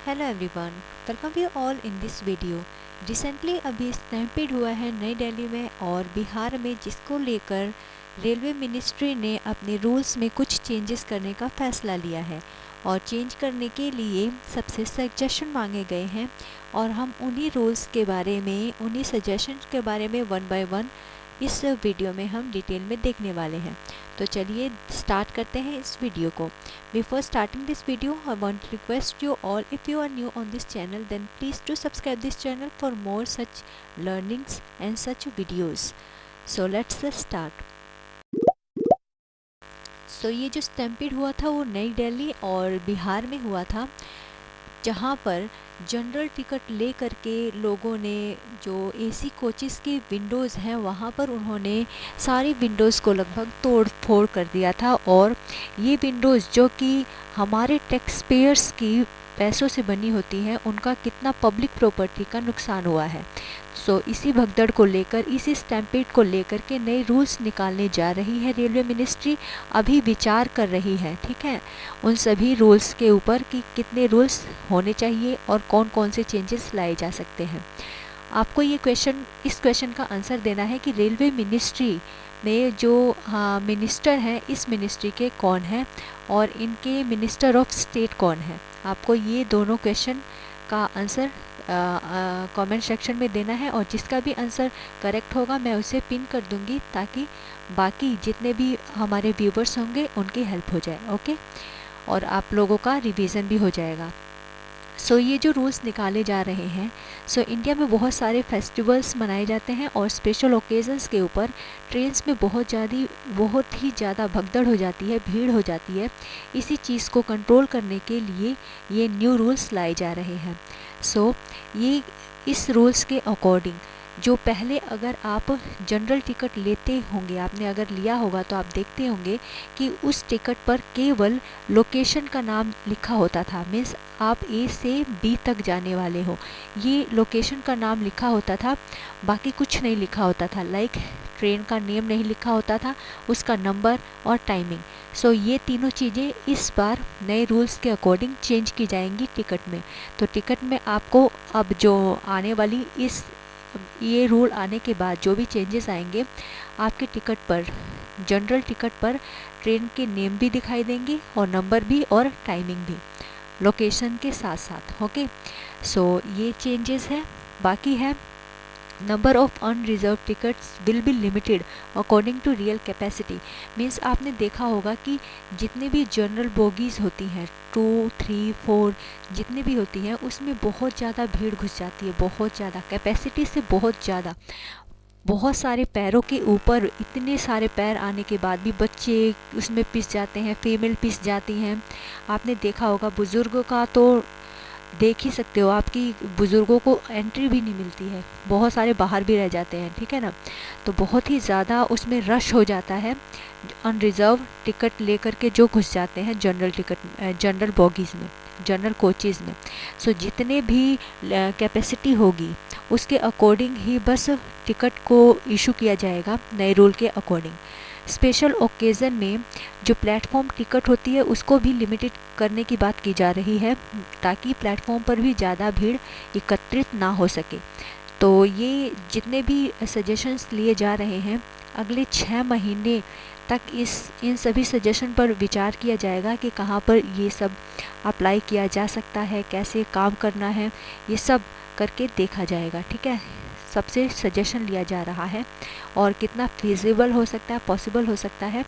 Hello everyone, welcome you all in this video. Recently अभी stampede हुआ है नई दिल्ली में और बिहार में, जिसको लेकर रेलवे मिनिस्ट्री ने अपने रूल्स में कुछ चेंजेस करने का फैसला लिया है और चेंज करने के लिए सबसे सजेशन मांगे गए हैं और हम उन्हीं रूल्स के बारे में, उन्हीं सजेशंस के बारे में वन बाय वन इस वीडियो में हम डिटेल में देखने वाले हैं। तो चलिए स्टार्ट करते हैं इस वीडियो को। Before starting this video, I want to request you all, if you are new on this channel, then please do subscribe this channel for more such learnings and such videos. So let's start. So ये जो stampede हुआ था वो नई दिल्ली और बिहार में हुआ था, जहाँ पर जनरल टिकट ले करके लोगों ने जो एसी कोचेस की विंडोज़ हैं वहाँ पर उन्होंने सारी विंडोज़ को लगभग तोड़ फोड़ कर दिया था। और ये विंडोज़ जो कि हमारे टैक्स पेयर्स की पैसों से बनी होती हैं, उनका कितना पब्लिक प्रॉपर्टी का नुकसान हुआ है। सो इसी भगदड़ को लेकर, इसी स्टैम्पेड को लेकर के नए रूल्स निकालने जा रही है रेलवे मिनिस्ट्री। अभी विचार कर रही है, ठीक है, उन सभी रूल्स के ऊपर कि कितने रूल्स होने चाहिए और कौन कौन से चेंजेस लाए जा सकते हैं। आपको ये इस क्वेश्चन का आंसर देना है कि रेलवे मिनिस्ट्री में जो मिनिस्टर हैं, इस मिनिस्ट्री के कौन हैं और इनके मिनिस्टर ऑफ स्टेट कौन है। आपको ये दोनों क्वेश्चन का आंसर कमेंट सेक्शन में देना है और जिसका भी आंसर करेक्ट होगा मैं उसे पिन कर दूंगी, ताकि बाकी जितने भी हमारे व्यूवर्स होंगे उनकी हेल्प हो जाए। ओके, और आप लोगों का रिवीजन भी हो जाएगा। सो ये जो रूल्स निकाले जा रहे हैं, इंडिया में बहुत सारे फेस्टिवल्स मनाए जाते हैं और स्पेशल ओकेजन्स के ऊपर ट्रेन्स में बहुत ही ज़्यादा भगदड़ हो जाती है, भीड़ हो जाती है। इसी चीज़ को कंट्रोल करने के लिए ये न्यू रूल्स लाए जा रहे हैं। ये इस रूल्स के अकॉर्डिंग, जो पहले अगर आप जनरल टिकट लेते होंगे, आपने अगर लिया होगा तो आप देखते होंगे कि उस टिकट पर केवल लोकेशन का नाम लिखा होता था। मीन्स आप ए से बी तक जाने वाले हो, ये लोकेशन का नाम लिखा होता था, बाकी कुछ नहीं लिखा होता था। लाइक ट्रेन का नेम नहीं लिखा होता था, उसका नंबर और टाइमिंग। ये तीनों चीज़ें इस बार नए रूल्स के अकॉर्डिंग चेंज की जाएंगी टिकट में। तो टिकट में आपको अब जो आने वाली ये रूल आने के बाद जो भी चेंजेस आएंगे, आपके टिकट पर, जनरल टिकट पर ट्रेन के नेम भी दिखाई देंगे और नंबर भी और टाइमिंग भी, लोकेशन के साथ साथ। ओके, ये चेंजेस है। बाकी है, number of unreserve tickets will be limited according to real capacity. Means आपने देखा होगा कि जितने भी जनरल बोगीज़ होती हैं, 2, 3, 4 जितने भी होती हैं, उसमें बहुत ज़्यादा भीड़ घुस जाती है, बहुत ज़्यादा, कैपेसिटी से बहुत ज़्यादा। बहुत सारे पैरों के ऊपर इतने सारे पैर आने के बाद भी बच्चे उसमें पिस जाते हैं, फीमेल पिस जाती हैं। आपने देखा होगा, बुज़ुर्गों का तो देख ही सकते हो, आपकी बुज़ुर्गों को एंट्री भी नहीं मिलती है, बहुत सारे बाहर भी रह जाते हैं, ठीक है ना। तो बहुत ही ज़्यादा उसमें रश हो जाता है अनरिजर्व टिकट लेकर के जो घुस जाते हैं जनरल बोगीज़ में, जनरल कोचेज़ में। जितने भी कैपेसिटी होगी उसके अकॉर्डिंग ही बस टिकट को इशू किया जाएगा, नए रूल के अकॉर्डिंग। स्पेशल ओकेज़न में जो प्लेटफॉर्म टिकट होती है उसको भी लिमिटेड करने की बात की जा रही है, ताकि प्लेटफॉर्म पर भी ज़्यादा भीड़ एकत्रित ना हो सके। तो ये जितने भी सजेशंस लिए जा रहे हैं, अगले 6 महीने तक इन सभी सजेशन पर विचार किया जाएगा कि कहाँ पर ये सब अप्लाई किया जा सकता है, कैसे काम करना है, ये सब करके देखा जाएगा, ठीक है। सबसे सजेशन लिया जा रहा है और कितना फिजिबल हो सकता है, पॉसिबल हो सकता है,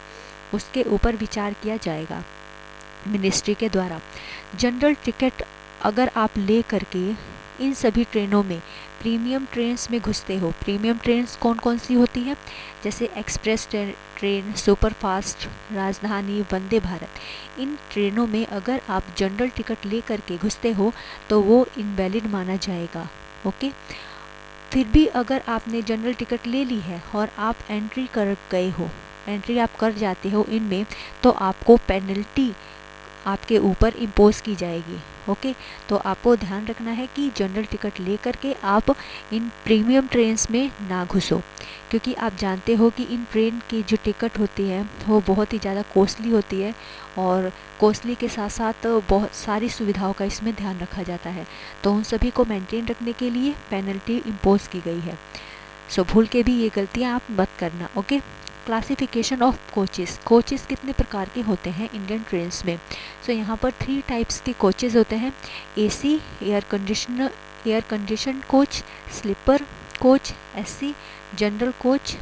उसके ऊपर विचार किया जाएगा मिनिस्ट्री के द्वारा। जनरल टिकट अगर आप ले करके इन सभी ट्रेनों में, प्रीमियम ट्रेन्स में घुसते हो, प्रीमियम ट्रेन्स कौन कौन सी होती हैं, जैसे एक्सप्रेस ट्रेन, सुपरफास्ट, राजधानी, वंदे भारत, इन ट्रेनों में अगर आप जनरल टिकट ले करके घुसते हो तो वो इनवैलिड माना जाएगा। ओके, फिर भी अगर आपने जनरल टिकट ले ली है और आप एंट्री कर गए हो, एंट्री आप कर जाते हो इनमें, तो आपको पेनल्टी आपके ऊपर इम्पोज की जाएगी। ओके, तो आपको ध्यान रखना है कि जनरल टिकट ले करके आप इन प्रीमियम ट्रेन्स में ना घुसो, क्योंकि आप जानते हो कि इन ट्रेन की जो टिकट होती है वो बहुत ही ज़्यादा कॉस्टली होती है, और कॉस्टली के साथ साथ बहुत सारी सुविधाओं का इसमें ध्यान रखा जाता है। तो उन सभी को मेंटेन रखने के लिए पेनल्टी इम्पोज की गई है। सो भूल के भी ये गलतियाँ आप मत करना। ओके, क्लासिफिकेशन ऑफ कोचेस कितने प्रकार के होते हैं इंडियन ट्रेन्स में। सो यहाँ पर 3 टाइप्स के कोचेस होते हैं, AC air condition coach, sleeper coach SC, general coach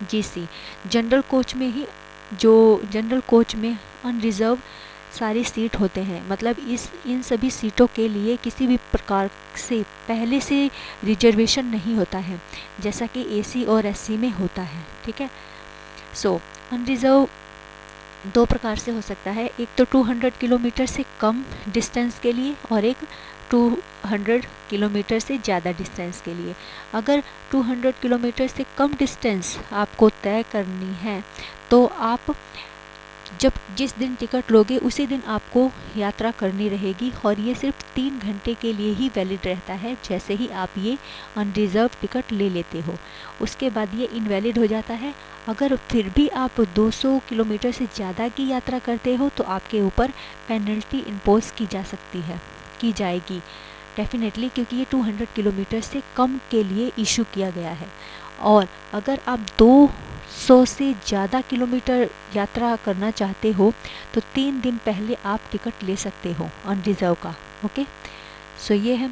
GC। General coach में अनरिजर्व सारी सीट होते हैं, मतलब इन सभी सीटों के लिए किसी भी प्रकार से पहले से रिजर्वेशन नहीं होता है, जैसा कि AC और SC में होता है। ठीक है, सो अनरिजर्व 2 प्रकार से हो सकता है, एक तो 200 किलोमीटर से कम डिस्टेंस के लिए और एक 200 किलोमीटर से ज़्यादा डिस्टेंस के लिए। अगर 200 किलोमीटर से कम डिस्टेंस आपको तय करनी है तो आप जिस दिन टिकट लोगे उसी दिन आपको यात्रा करनी रहेगी, और ये सिर्फ 3 घंटे के लिए ही वैलिड रहता है जैसे ही आप ये अनरिजर्व टिकट ले लेते हो। उसके बाद ये इनवैलिड हो जाता है। अगर फिर भी आप 200 किलोमीटर से ज़्यादा की यात्रा करते हो तो आपके ऊपर पेनल्टी इम्पोज की जाएगी डेफिनेटली, क्योंकि ये 200 किलोमीटर से कम के लिए इशू किया गया है। और अगर आप 200 से ज़्यादा किलोमीटर यात्रा करना चाहते हो तो 3 दिन पहले आप टिकट ले सकते हो अनरिजर्व का। ओके, सो ये है।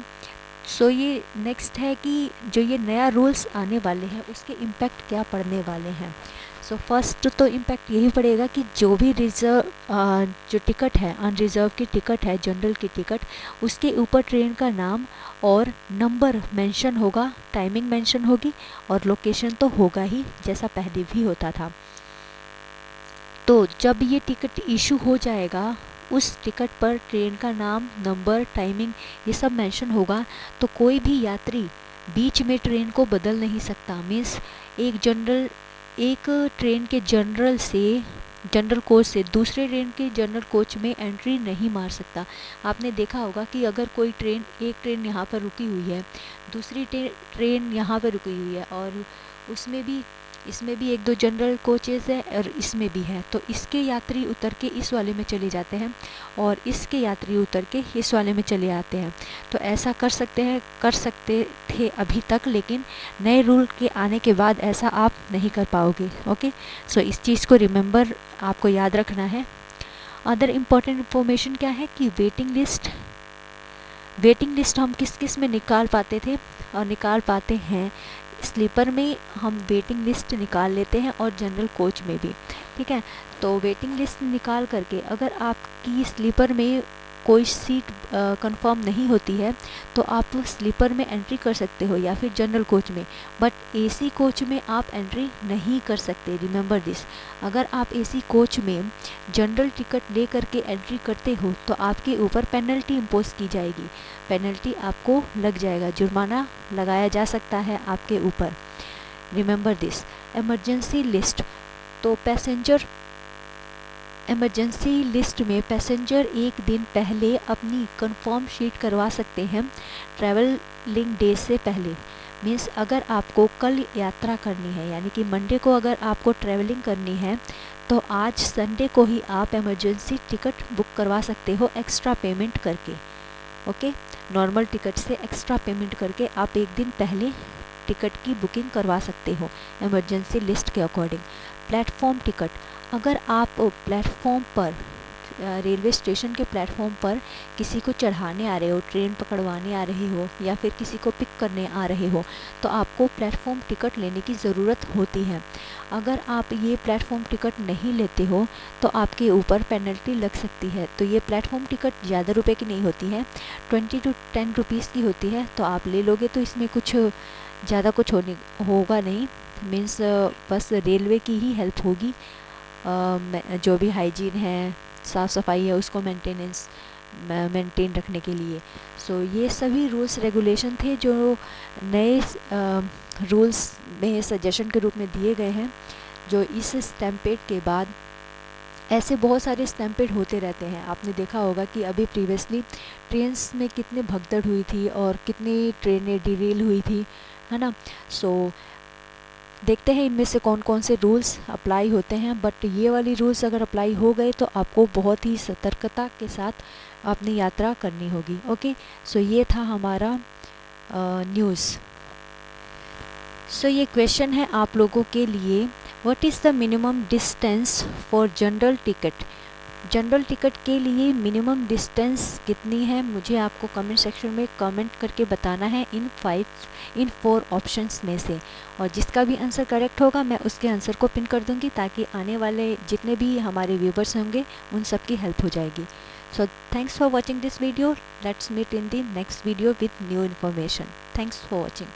सो ये नेक्स्ट है कि जो ये नया रूल्स आने वाले हैं उसके इम्पैक्ट क्या पड़ने वाले हैं। सो फर्स्ट तो इम्पैक्ट यही पड़ेगा कि जो भी जो टिकट है, अनरिजर्व की टिकट है, जनरल की टिकट, उसके ऊपर ट्रेन का नाम और नंबर मेंशन होगा, टाइमिंग मेंशन होगी, और लोकेशन तो होगा ही जैसा पहले भी होता था। तो जब ये टिकट इशू हो जाएगा, उस टिकट पर ट्रेन का नाम, नंबर, टाइमिंग ये सब मेंशन होगा, तो कोई भी यात्री बीच में ट्रेन को बदल नहीं सकता। मीन्स एक ट्रेन के जनरल कोच से दूसरे ट्रेन के जनरल कोच में एंट्री नहीं मार सकता। आपने देखा होगा कि अगर कोई एक ट्रेन यहाँ पर रुकी हुई है, दूसरी ट्रेन यहाँ पर रुकी हुई है, और इसमें भी 1-2 जनरल कोचेस है और इसमें भी है, तो इसके यात्री उतर के इस वाले में चले जाते हैं और इसके यात्री उतर के इस वाले में चले आते हैं। तो ऐसा कर सकते थे अभी तक, लेकिन नए रूल के आने के बाद ऐसा आप नहीं कर पाओगे। ओके, सो इस चीज़ को रिमेंबर आपको याद रखना है। अदर इम्पोर्टेंट इन्फॉर्मेशन क्या है कि वेटिंग लिस्ट हम किस में निकाल पाते थे और निकाल पाते हैं। स्लीपर में हम वेटिंग लिस्ट निकाल लेते हैं और जनरल कोच में भी। ठीक है, तो वेटिंग लिस्ट निकाल करके अगर आपकी स्लीपर में कोई सीट कंफर्म नहीं होती है तो आप स्लीपर में एंट्री कर सकते हो या फिर जनरल कोच में, बट AC कोच में आप एंट्री नहीं कर सकते। रिमेंबर दिस, अगर आप AC कोच में जनरल टिकट ले करके एंट्री करते हो तो आपके ऊपर पेनल्टी इम्पोज की जाएगी, पेनल्टी आपको लग जाएगा, जुर्माना लगाया जा सकता है आपके ऊपर। Remember this. इमरजेंसी लिस्ट, तो इमरजेंसी लिस्ट में पैसेंजर एक दिन पहले अपनी कंफर्म शीट करवा सकते हैं ट्रैवलिंग डे से पहले। मीन्स अगर आपको कल यात्रा करनी है, यानी कि मंडे को अगर आपको ट्रैवलिंग करनी है तो आज संडे को ही आप इमरजेंसी टिकट बुक करवा सकते हो एक्स्ट्रा पेमेंट करके। ओके, नॉर्मल टिकट से एक्स्ट्रा पेमेंट करके आप एक दिन पहले टिकट की बुकिंग करवा सकते हो इमरजेंसी लिस्ट के अकॉर्डिंग। प्लेटफॉर्म टिकट, अगर आप प्लेटफॉर्म पर रेलवे स्टेशन के प्लेटफॉर्म पर किसी को चढ़ाने आ रहे हो, ट्रेन पकड़वाने आ रहे हो या फिर किसी को पिक करने आ रहे हो तो आपको प्लेटफॉर्म टिकट लेने की ज़रूरत होती है। अगर आप ये प्लेटफॉर्म टिकट नहीं लेते हो तो आपके ऊपर पेनल्टी लग सकती है। तो ये प्लेटफॉर्म टिकट ज़्यादा रुपए की नहीं होती है, 20 to 10 रुपीज़ की होती है, तो आप ले लोगे तो इसमें कुछ ज़्यादा कुछ होगा नहीं। मीन्स बस रेलवे की ही हेल्प होगी, जो भी हाइजीन है, साफ़ सफाई है, उसको मेंटेन रखने के लिए। सो ये सभी रूल्स रेगुलेशन थे जो नए रूल्स में सजेशन के रूप में दिए गए हैं, जो इस स्टैम्पेड के बाद ऐसे बहुत सारे स्टैम्पेड होते रहते हैं। आपने देखा होगा कि अभी प्रीवियसली ट्रेन्स में कितने भगदड़ हुई थी और कितनी ट्रेनें डिरेल हुई थी, है ना। सो देखते हैं इनमें से कौन कौन से रूल्स अप्लाई होते हैं। बट ये वाली रूल्स अगर अप्लाई हो गए तो आपको बहुत ही सतर्कता के साथ अपनी यात्रा करनी होगी। ओके, सो ये था हमारा न्यूज़। सो ये क्वेश्चन है आप लोगों के लिए, what is the minimum distance for general ticket. General ticket के लिए मिनिमम डिस्टेंस कितनी है, मुझे आपको कमेंट सेक्शन में कमेंट करके बताना है इन 4 ऑप्शंस में से। और जिसका भी आंसर करेक्ट होगा मैं उसके आंसर को पिन कर दूंगी, ताकि आने वाले जितने भी हमारे व्यूवर्स होंगे उन सब की हेल्प हो जाएगी। So thanks for watching this video. Let's meet in the next video with new information. Thanks for watching.